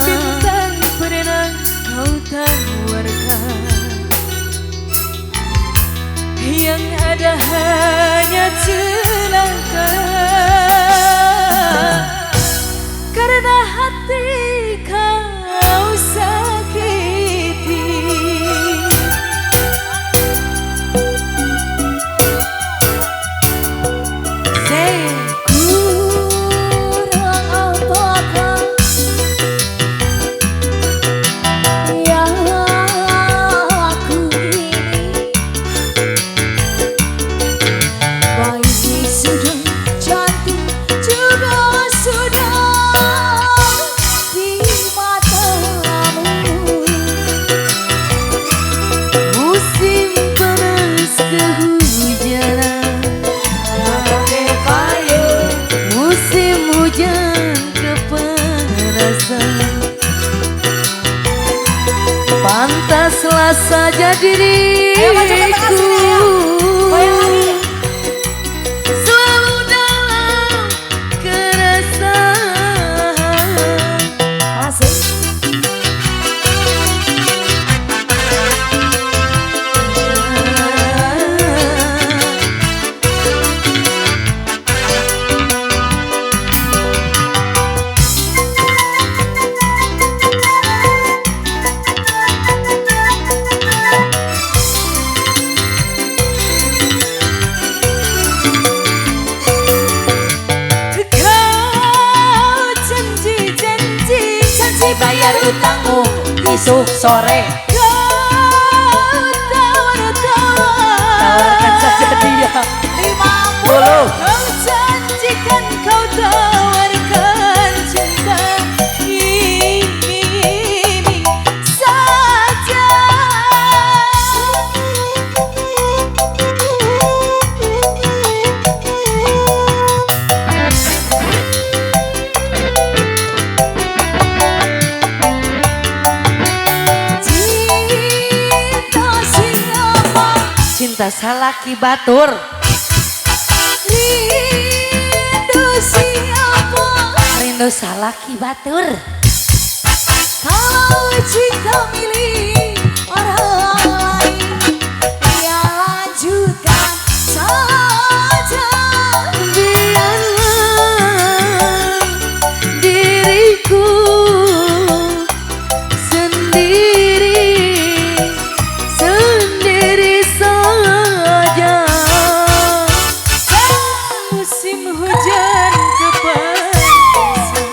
Bintang pernah kau tawarkan, yang ada hanya celaka. Karena hati kau sakiti, kurang apakah yang aku ini? Baik sudah, cantik juga sudah di matamu. Musim panas kehujanan, musim hujan kepanasan. Pantaslah saja diriku selalu dalam keresahan. Asik. Bayar utangmu besok sore. Tawarkan saja dia 50. Kau janjikan kau tawarkan cinta ini saja. cinta salaki batur. Rindu siapa? Rindu salaki batur. Kalau cinta milik orang lain, ya lanjutkan saja. Biarlah diriku sendiri saja. Musim hujan kepanasan,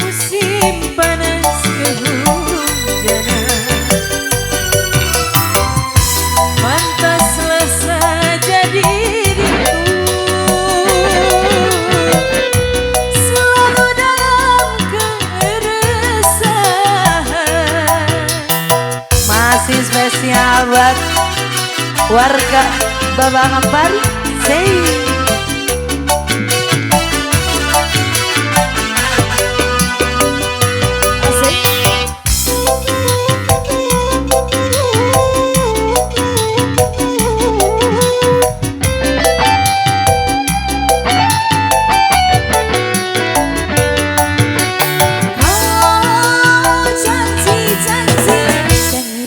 musim panas kehujanan. Pantaslah saja diriku selalu dalam keresahan. Masih spesial buat warga Babangan Pari. Say.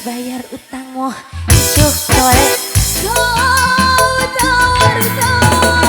Bayar utangmu besok sore. Kau tawarkan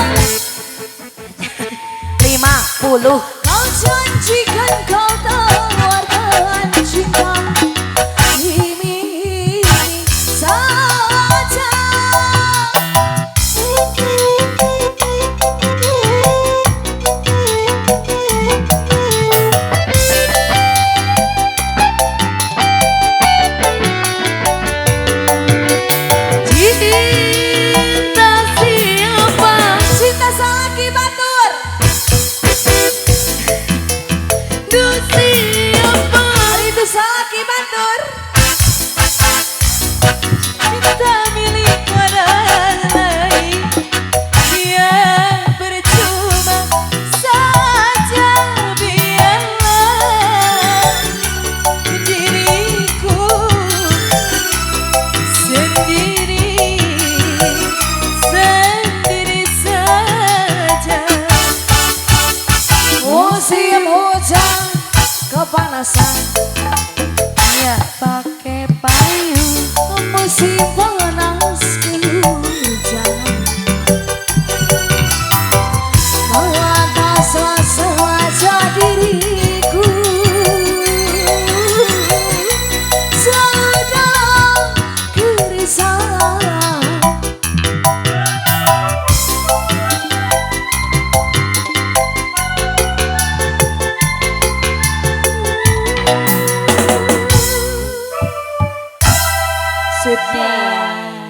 sudah